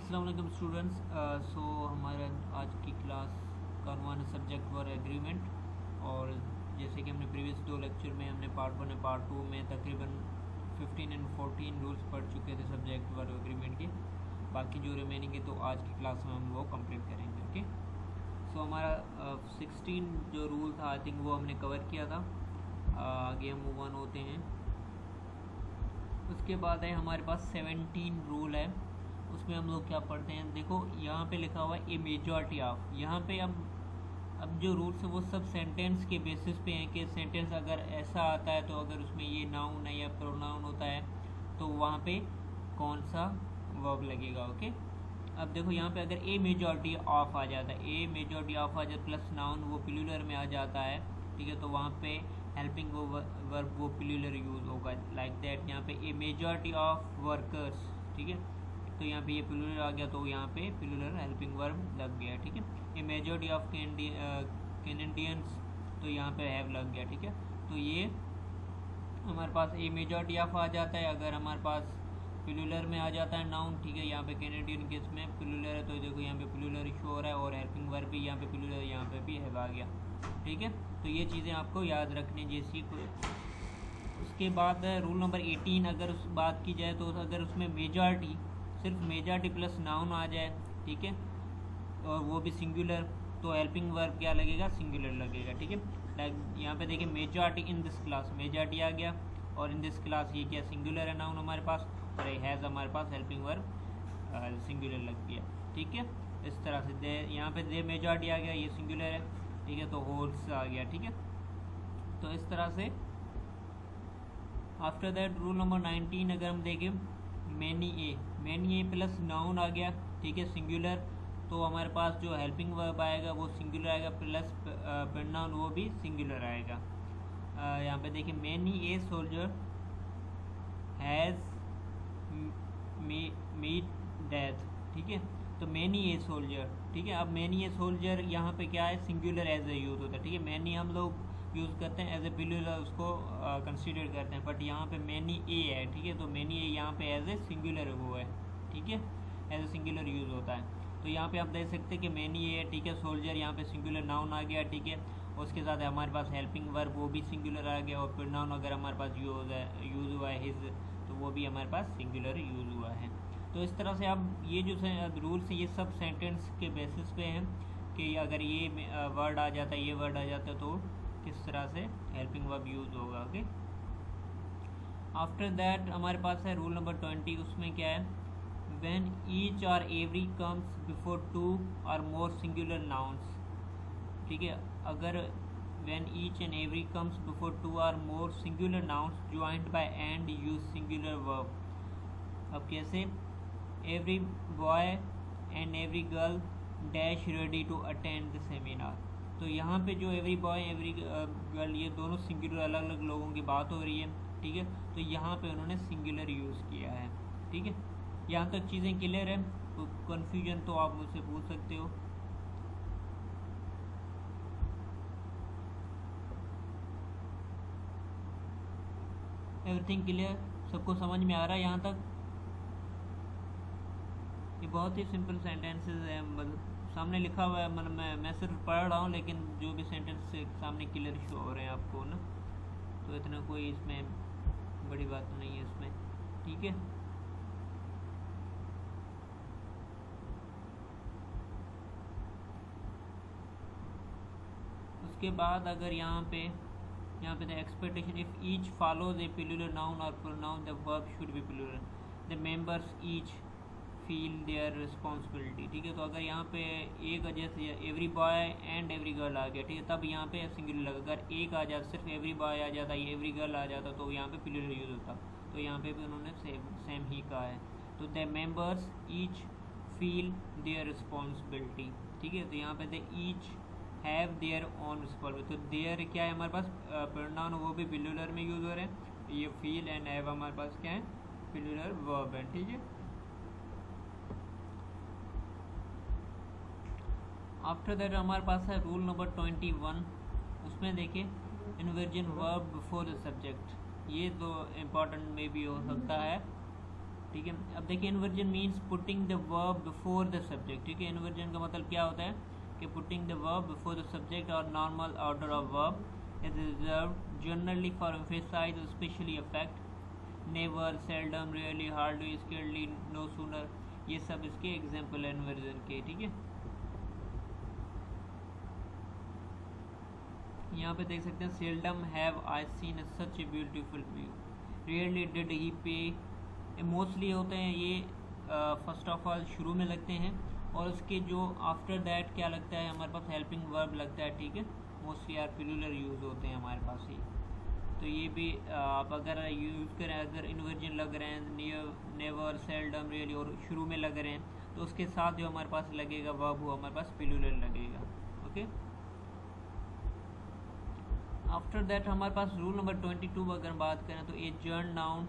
अस्सलाम वालेकुम स्टूडेंट्स। सो हमारा आज की क्लास का उन्वान सब्जेक्ट वर एग्रीमेंट। और जैसे कि हमने प्रीवियस दो लेक्चर में हमने पार्ट 1 और पार्ट 2 में तकरीबन 15 एंड 14 रूल्स पढ़ चुके थे सब्जेक्ट वर एग्रीमेंट के। बाकी जो रिमेनिंग है तो आज की क्लास में हम वो कंप्लीट करेंगे। ओके, सो हमारा 16 जो रूल था आई थिंक वो हमने कवर किया था। आगे हम मूव ऑन होते हैं। उसके बाद है हमारे पास 17 रूल है। उसमें हम लोग क्या पढ़ते हैं, देखो यहाँ पे लिखा हुआ है ए मेजॉरिटी ऑफ। यहाँ पे अब जो रूल्स है वो सब सेंटेंस के बेसिस पे हैं कि सेंटेंस अगर ऐसा आता है तो अगर उसमें ये नाउन है या प्रोनाउन होता है तो वहाँ पे कौन सा वर्ब लगेगा। ओके, अब देखो यहाँ पे अगर ए मेजॉरिटी ऑफ आ जाता है, ए मेजॉरिटी ऑफ आ जाता प्लस नाउन वो प्लूरल में आ जाता है, ठीक है, तो वहाँ पे हेल्पिंग वर्ब वो प्लूरल यूज होगा लाइक दैट। यहाँ पे ए मेजॉरिटी ऑफ वर्कर्स, ठीक है, तो यहाँ पे ये प्लूरल आ गया तो यहाँ पे प्लूरल हेल्पिंग वर्ब लग गया, ठीक है। ए मेजॉरिटी ऑफ कैनेडियंस तो यहाँ पे हैव लग गया, ठीक है। तो ये हमारे पास ए मेजॉरिटी ऑफ आ जाता है अगर हमारे पास प्लूरल में आ जाता है नाउन, ठीक है। यहाँ पे कैनेडियन केस में प्लूरल है तो देखो यहाँ पे प्लूरल शो हो रहा है और हेल्पिंग वर्ब भी यहाँ पे प्लूरल, यहाँ पे भी हैव आ गया, ठीक है। तो ये चीज़ें आपको याद रखनी जैसी। उसके बाद रूल नंबर 18, अगर उस बात की जाए तो अगर उसमें मेजॉरिटी सिर्फ मेजॉरिटी प्लस नाउन आ जाए, ठीक है, और वो भी सिंगुलर, तो हेल्पिंग वर्ब क्या लगेगा, सिंगुलर लगेगा, ठीक है। लाइक यहाँ पे देखिए majority in this class, majority आ गया और इन दिस क्लास ये क्या सिंगुलर है नाउन हमारे पास, और हैज़ हमारे पास हेल्पिंग वर्ब सिंगुलर लग गया, ठीक है। इस तरह से दे यहाँ पे दे मेजॉरिटी आ गया, ये सिंगुलर है, ठीक है, तो होल्स आ गया, ठीक है। तो इस तरह से आफ्टर दैट रूल नंबर 19 अगर हम देखें मैनी ए प्लस नाउन आ गया, ठीक है, सिंगुलर, तो हमारे पास जो हेल्पिंग वर्ब आएगा वो सिंगुलर आएगा प्लस प्रोनाउन वो भी सिंगुलर आएगा। यहाँ पे देखिए many a soldier has meet death, ठीक है, तो मैनी ए सोल्जर, ठीक है। अब मैनी ए सोल्जर यहाँ पे क्या है, सिंगुलर एज ए यूज होता है, ठीक है। मैनी हम लोग यूज़ करते हैं एज ए प्लूरल, उसको कंसीडर करते हैं, बट यहाँ पे मैनी ए है, ठीक है, तो मैनी ए यहाँ पे एज ए सिंगुलर वो है, ठीक है, एज ए सिंगुलर यूज़ होता है। तो यहाँ पे आप देख सकते हैं कि मैनी ए है, ठीक है, सोल्जर यहाँ पे सिंगुलर नाउन आ गया, ठीक है, उसके साथ हमारे पास हेल्पिंग वर्ब वो भी सिंगुलर आ गया और प्रोनाउन अगर हमारे पास यूज़ हुआ है हिज, तो वो भी हमारे पास सिंगुलर यूज़ हुआ है। तो इस तरह से अब ये जो रूल्स हैं ये सब सेंटेंस के बेसिस पे हैं कि अगर ये वर्ड आ जाता है, ये वर्ड आ जाता है तो किस तरह से हेल्पिंग वर्ब यूज होगा। ओके, आफ्टर दैट हमारे पास है रूल नंबर 20। उसमें क्या है, व्हेन ईच और एवरी कम्स बिफोर टू और मोर सिंगुलर नाउन्स, ठीक है, अगर when each and every comes before two और more singular nouns joint by and use singular verb. अब कैसे, every boy and every girl dash ready to attend the seminar, तो यहाँ पे जो एवरी बॉय एवरी गर्ल ये दोनों singular अलग अलग लोगों की बात हो रही है, ठीक है, तो यहाँ पे उन्होंने सिंगुलर यूज़ किया है, ठीक है। यहाँ तक चीज़ें क्लियर है, तो कन्फ्यूजन तो आप मुझसे पूछ सकते हो। एवरीथिंग क्लियर, सबको समझ में आ रहा है यहाँ तक? ये बहुत ही सिंपल सेंटेंसेस है, मतलब सामने लिखा हुआ है, मतलब मैं सिर्फ पढ़ रहा हूँ, लेकिन जो भी सेंटेंस सामने क्लियर शो हो रहे हैं आपको ना, तो इतना कोई इसमें बड़ी बात नहीं है इसमें, ठीक है। उसके बाद अगर यहाँ पे the expectation if each follows a plural noun और pronoun the verb should be plural, the members each feel their responsibility, ठीक है, तो अगर यहाँ पे एक जैसे every boy and every girl आ गया, ठीक है, तब यहाँ पे सिंगुलर लगा। अगर एक आ जाता, सिर्फ एवरी बॉय आ जाता, ये एवरी गर्ल आ जाता, तो यहाँ पे प्लूरल यूज होता, तो यहाँ पे भी उन्होंने सेम ही कहा है। तो the members each feel their responsibility, ठीक है, तो यहाँ पे the each have their on responsibility, तो देयर क्या है हमारे पास प्रोनाउन वो भी प्लूरल में यूज हो रहे हैं, ये फील एंड हैव हमारे पास क्या है, प्लूरल वर्ब है, ठीक है। आफ्टर दैट हमारे पास है रूल नंबर 21। उसमें देखिए inversion verb before the subject, ये तो इम्पोर्टेंट में भी हो सकता है, ठीक है। अब देखिए inversion means putting the verb before the subject, ठीक है। इन्वर्जन का मतलब क्या होता है कि putting the verb before the subject और normal order of verb is reserve generally for emphasize specially affect, never, seldom, really, hardly, scarcely, no sooner, ये सब इसके एग्जाम्पल है इन्वर्जन के, ठीक है। यहाँ पे देख सकते हैं seldom have I seen such a beautiful view, rarely did he पे, मोस्टली होते हैं ये फर्स्ट ऑफ ऑल शुरू में लगते हैं और उसके जो आफ्टर दैट क्या लगता है हमारे पास हेल्पिंग वर्ब लगता है, ठीक है। मोस्टली आर पिलुलर यूज होते हैं हमारे पास ही, तो ये भी आप अगर यूज़ करें, अगर इन्वर्जन लग रहे हैं नियर, नेवर, सेल्डम, रियली और शुरू में लग रहे हैं तो उसके साथ जो हमारे पास लगेगा वर्ब वो हमारे पास पिलुलर लगेगा, ओके। आफ्टर दैट हमारे पास रूल नंबर 22 अगर बात करें तो ए जर्न नाउन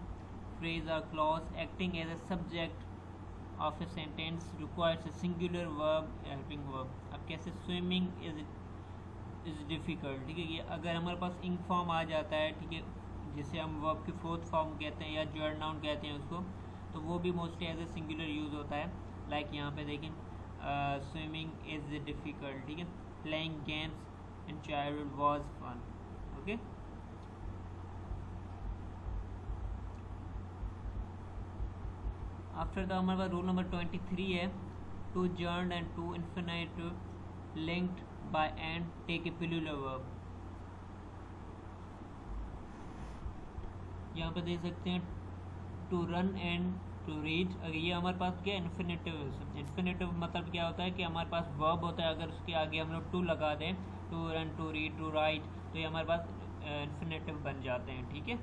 फ्रेज और clause acting as a subject of a sentence requires a singular verb helping verb. अब कैसे स्विमिंग इज डिफ़िकल्ट, ठीक है। ये अगर हमारे पास इंग फॉर्म आ जाता है, ठीक है, जिसे हम वर्ब की फोर्थ फॉर्म कहते हैं या जर्न नाउन कहते हैं उसको, तो वो भी mostly as a singular use होता है। लाइक यहाँ पे देखें स्विमिंग इज डिफ़िकल्ट, ठीक है। Playing games in childhood was fun, okay. After the हमारे पास रूल नंबर 23 है two gerund and two infinitive linked by and take a plural verb. यहाँ पे देख सकते हैं to run and to read, अगर ये हमारे पास क्या इन्फिनेटिव है। इन्फिनेटिव मतलब क्या होता है कि हमारे पास वर्ब होता है, अगर उसके आगे हम लोग टू लगा दें, to run, to read, to write, तो ये हमारे पास इन्फिनेटिव बन जाते हैं, ठीक है।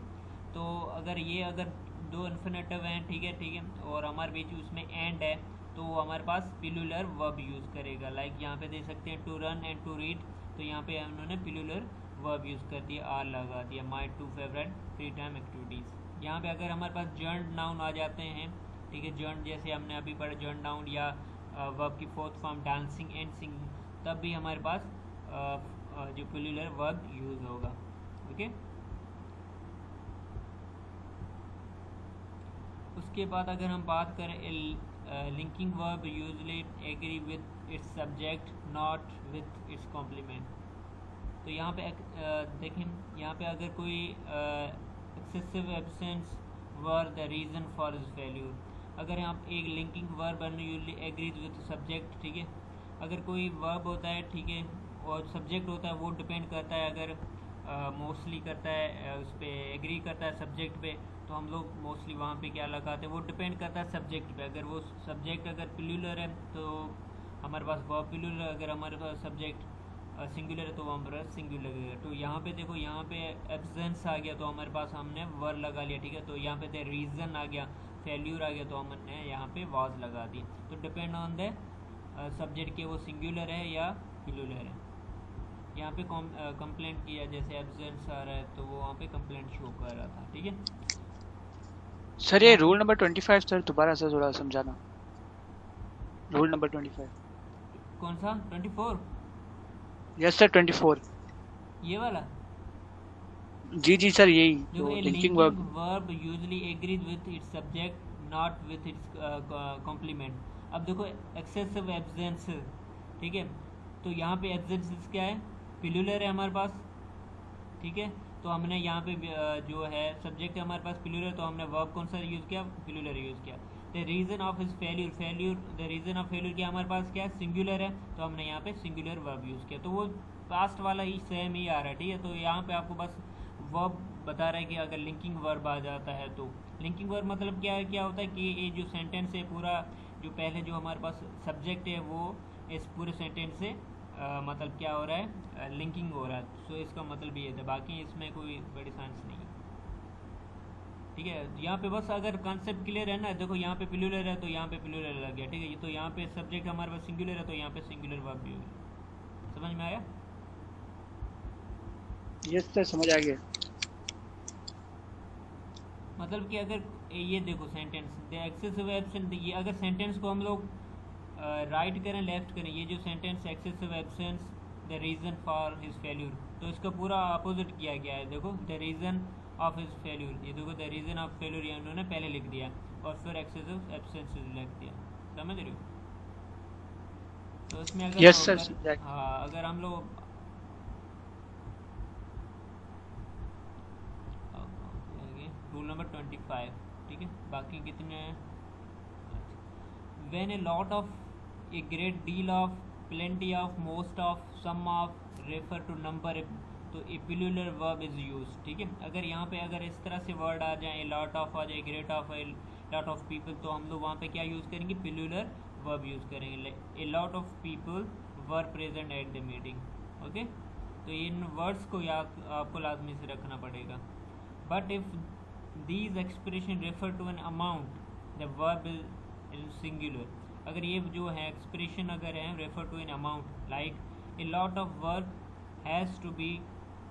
तो अगर दो इन्फिनेटिव हैं, ठीक है, और हमारे बीच उसमें एंड है तो वो हमारे पास पिलुलर वर्ब यूज़ करेगा। लाइक यहाँ पे देख सकते हैं to run and to read, तो यहाँ पे उन्होंने पिलुलर वर्ब यूज़ कर दिया, आर लगा दिया। My two favourite free time activities. यहाँ पे अगर हमारे पास जर्न नाउन आ जाते हैं, ठीक है, जर्न जैसे हमने अभी पढ़ा जर्न नाउन या वर्ब की fourth form dancing and singing, तब भी हमारे पास जो पिलुलर वर्ब यूज़ होगा, ओके। उसके बाद अगर हम बात करें linking verb usually agree with its subject not with its complement. तो यहाँ पे देखें, यहाँ पे अगर कोई excessive absence were the reason for his failure, अगर यहाँ एक linking verb usually agrees with subject, ठीक है। अगर कोई वर्ब होता है, ठीक है, और सब्जेक्ट होता है, वो डिपेंड करता है, अगर मोस्टली करता है उस पर एग्री करता है सब्जेक्ट पे, तो हम लोग मोस्टली वहाँ पे क्या लगाते हैं, वो डिपेंड करता है सब्जेक्ट पे। अगर वो सब्जेक्ट अगर पिलुलर है तो हमारे पास वर्ब पिलुलर, अगर हमारे पास सब्जेक्ट सिंगुलर है तो वो हमारे पास सिंगुलर लगेगा। तो यहाँ पे देखो, यहाँ पे एब्सेंस आ गया तो हमारे पास हमने वर लगा लिया, ठीक है। तो यहाँ पे रीज़न आ गया, फेल्यूर आ गया तो हमने यहाँ पे वाज लगा दी। तो डिपेंड ऑन द सब्जेक्ट के वो सिंगुलर है या पिलुलर है। यहाँ पे कंप्लेंट किया, जैसे एब्सेंस आ रहा है तो वो वहाँ पे कंप्लेंट शो कर रहा था, ठीक है। सर ये रूल नंबर 25 सर दोबारा से थोड़ा समझाना। रूल नंबर 25 कौन सा? 24? यस सर 24, ये वाला? जी सर यही जो linking verb usually agrees with its subject not with its complement. अब देखो एक्सेसिव एब्सेंस, ठीक है, तो यहाँ पे एब्सेंस क्या है, पिलुलर है हमारे पास, ठीक है। तो हमने यहाँ पे जो है सब्जेक्ट है हमारे पास पिलुलर, तो हमने वर्ब कौन सा यूज़ किया, पिलुलर यूज़ किया। The reason of his failure the reason of failure क्या हमारे पास क्या है, सिंगुलर है, तो हमने यहाँ पे सिंगुलर वर्ब यूज़ किया। तो वो पास्ट वाला ही सेम ही आ रहा है, ठीक है। तो यहाँ पे आपको बस वर्ब बता रहा है कि अगर लिंकिंग वर्ब आ जाता है तो लिंकिंग वर्ब मतलब क्या होता है कि ये जो सेंटेंस है पूरा, जो पहले जो हमारे पास सब्जेक्ट है वो इस पूरे सेंटेंस से मतलब क्या हो रहा है, लिंकिंग हो रहा है। सो इसका मतलब ये था, बाकी इसमें कोई बड़ी साइंस नहीं है, ठीक है। यहाँ पे बस अगर कॉन्सेप्ट क्लियर है ना, देखो यहाँ पे पिलुलर है तो यहाँ पे पिलुलर लग गया, ठीक है। तो यहाँ पे सब्जेक्ट हमारे पास सिंगुलर है तो यहाँ पे सिंगुलर वर्ब भी होगी। समझ में आया? यस सर समझ आ गया। मतलब कि अगर ये देखो सेंटेंस द एक्सेसिव एब्सेंट, ये अगर सेंटेंस को हम लोग राइट करें लेफ्ट करें, ये जो sentence excessive absence the reason for his failure, तो इसका पूरा अपोजिट किया गया है। देखो the reason of his failure, ये देखो द रीज़न ऑफ फेल्यूर ये उन्होंने पहले लिख दिया, और फिर एक्सेसिव एब्सेंसेस लिख दिया। समझ रहे हो? तो इसमें अगर यस सर। हाँ अगर हम लोग रूल नंबर 25, ठीक है, बाकी कितने हैं? When a lot of, a great deal of, plenty of, most of, some of refer to number, तो a plural verb is used। ठीक है, अगर यहाँ पे अगर इस तरह से वर्ड आ जाए, a lot of आ जाए, great of, a lot of people, तो हम लोग वहाँ पे क्या यूज़ करेंगे? plural verb यूज़ करेंगे। a lot of people were present at the meeting। Okay, तो इन वर्ड्स को याद आपको लाजमी से रखना पड़ेगा। But if these expression refer to an amount, the verb is singular। अगर ये जो है एक्सप्रेशन अगर है refer to an amount, like a lot of work has to be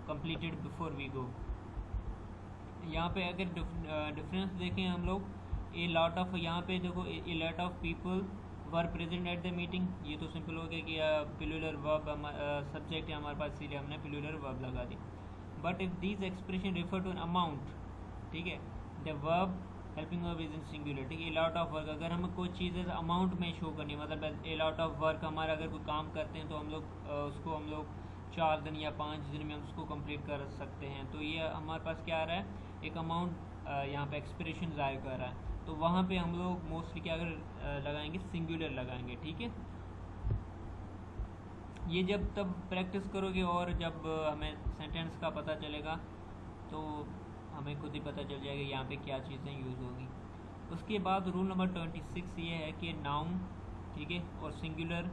completed before we go। यहाँ पे अगर डिफरेंस देखें हम लोग, ए लॉट ऑफ, यहाँ पे देखो ए lot of people were present at the meeting, ये तो सिंपल हो गया कि प्लूरल वर्ब सब्जेक्ट है हमारे पास, इसीलिए हमने प्लूरल वर्ब लगा दी। But if these expression refer to an amount, ठीक है, the verb helping verb is in singular. ठीक है, ए लॉट ऑफ वर्क, अगर हमें कोई चीज़ अमाउंट में शो करनी है, मतलब ए लॉट ऑफ वर्क, हमारा अगर कोई काम करते हैं तो हम लोग उसको हम लोग 4 दिन या 5 दिन में हम उसको कंप्लीट कर सकते हैं, तो ये हमारे पास क्या आ रहा है? एक अमाउंट यहाँ पे एक्सप्रेशन ज़ाहिर कर रहा है, तो वहाँ पे हम लोग मोस्टली क्या अगर लगाएंगे? सिंगुलर लगाएंगे। ठीक है, ये जब तब प्रैक्टिस करोगे और जब हमें सेंटेंस का पता चलेगा तो हमें खुद ही पता चल जाएगा यहाँ पे क्या चीज़ें यूज़ होगी। उसके बाद रूल नंबर 26 ये है कि नाउन, ठीक है, और singular,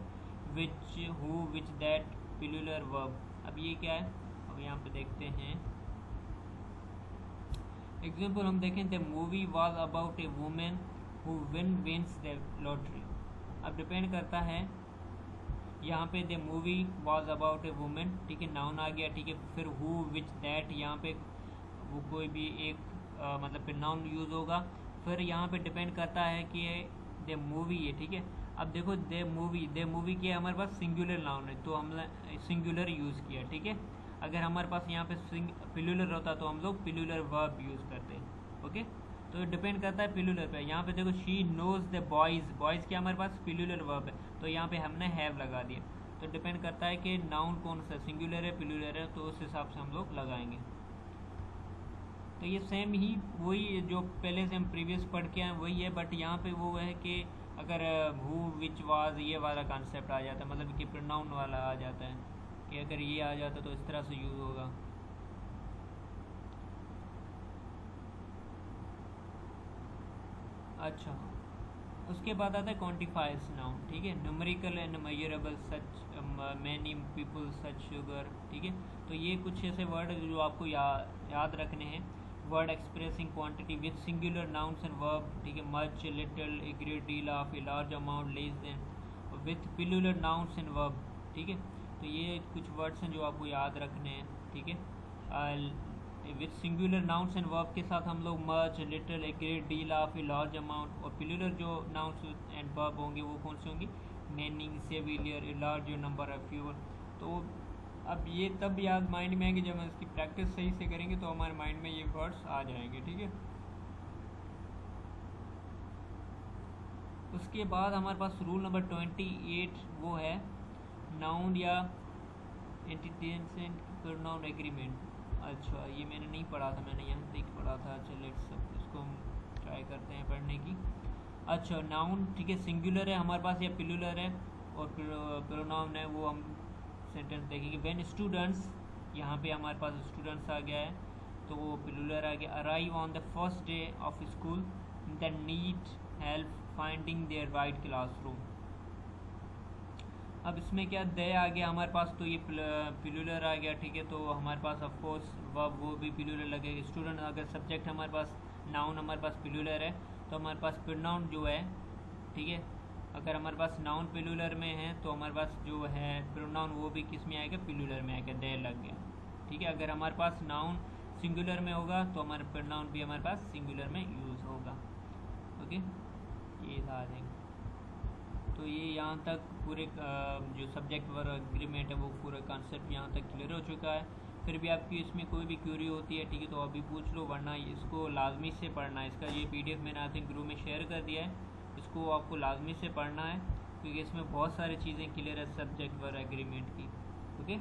which, who, which, that, plural verb. अब ये क्या है? अब यहाँ पे देखते हैं एग्जाम्पल, हम देखें the movie was about A women who wins the lottery. अब डिपेंड करता है यहाँ पे the movie was about A women, ठीक है, नाउन आ गया, ठीक है, फिर हु, विच, दैट, यहाँ पे वो कोई भी एक मतलब फिर नाउन यूज़ होगा। फिर यहाँ पे डिपेंड करता है कि द मूवी है, ठीक है। अब देखो द मूवी की हमारे पास सिंगुलर नाउन है, तो हमने सिंगुलर यूज़ किया, ठीक है। अगर हमारे पास यहाँ पे प्लूरल होता तो हम लोग प्लूरल वर्ब यूज़ करते हैं। ओके, तो डिपेंड करता है प्लूरल पे। यहाँ पे देखो शी नोज द बॉयज़ क्या हमारे पास प्लूरल वर्ब है, तो यहाँ पे हमने हैव लगा दिया। तो डिपेंड करता है कि नाउन कौन सा, सिंगुलर है प्लूरल है, तो उस हिसाब से हम लोग लगाएंगे। तो ये सेम ही वही जो पहले से हम प्रीवियस पढ़ के आए वही है, बट यहाँ पे वो है कि अगर हु, विच, वाज, ये वाला कॉन्सेप्ट आ जाता है, मतलब कि प्रोनाउन वाला आ जाता है कि अगर ये आ जाता तो इस तरह से यूज़ होगा। अच्छा, उसके बाद आता है क्वांटिफायर्स नाउन, ठीक है, numerical and measurable, such many people, such sugar, ठीक है। तो ये कुछ ऐसे वर्ड जो आपको याद रखने हैं। Word expressing quantity with singular nouns and verb, ठीक है, much, little, a great deal of, a large amount, less than, with plural nouns and verb, ठीक है। तो ये कुछ वर्ड्स हैं जो आपको याद रखने हैं, ठीक है। With singular nouns and verb के साथ हम लोग much, little, a great deal of, a large amount, और प्लूरल जो नाउन्स एंड वर्ब होंगे वो कौन से होंगे? Many, several, a large number of fewer. तो अब ये तब याद माइंड में आएंगे जब हम इसकी प्रैक्टिस सही से करेंगे, तो हमारे माइंड में ये वर्ड्स आ जाएंगे, ठीक है। उसके बाद हमारे पास रूल नंबर 28 वो है नाउन या एंटीटेंसेंट प्रोनाउन एग्रीमेंट। अच्छा, ये मैंने नहीं पढ़ा था, मैंने यहाँ से पढ़ा था। चलिए इसको हम ट्राई करते हैं पढ़ने की। अच्छा, नाउन, ठीक है, सिंगुलर है हमारे पास या प्लूरल है, और प्रोनाउन है वो हम सेंटेंस देखेंगे। व्हेन स्टूडेंट्स, यहाँ पे हमारे पास स्टूडेंट्स आ गया है तो वो प्लूरल आ गया। Arrive on the first day of school, the need help finding there right classroom. अब इसमें क्या दे आ गया हमारे पास, तो ये प्लूरल आ गया, ठीक है। तो हमारे पास ऑफकोर्स वर्ब वो भी प्लूरल लगेगा। स्टूडेंट अगर सब्जेक्ट हमारे पास, नाउन हमारे पास प्लूरल है, तो हमारे पास प्रोनाउन जो है, ठीक है, अगर हमारे पास नाउन प्लूरल में है तो हमारे पास जो है प्रोनाउन वो भी किस में आएगा? प्लूरल में आएगा, दे लग गया, ठीक है। अगर हमारे पास नाउन सिंगुलर में होगा तो हमारा प्रोनाउन भी हमारे पास सिंगुलर में यूज़ होगा। ओके, ये था देंगे। तो ये यहाँ तक पूरे जो सब्जेक्ट वर्ब एग्रीमेंट है वो पूरा कॉन्सेप्ट यहाँ तक क्लियर हो चुका है। फिर भी आपकी इसमें कोई भी क्यूरी होती है, ठीक है, तो अभी पूछ लो, वरना इसको लाजमी से पढ़ना है। इसका ये PDF मैंने आई थिंक ग्रुप में शेयर कर दिया है, इसको आपको लाजमी से पढ़ना है क्योंकि इसमें बहुत सारी चीज़ें क्लियर है सब्जेक्ट वर्क एग्रीमेंट की। ओके।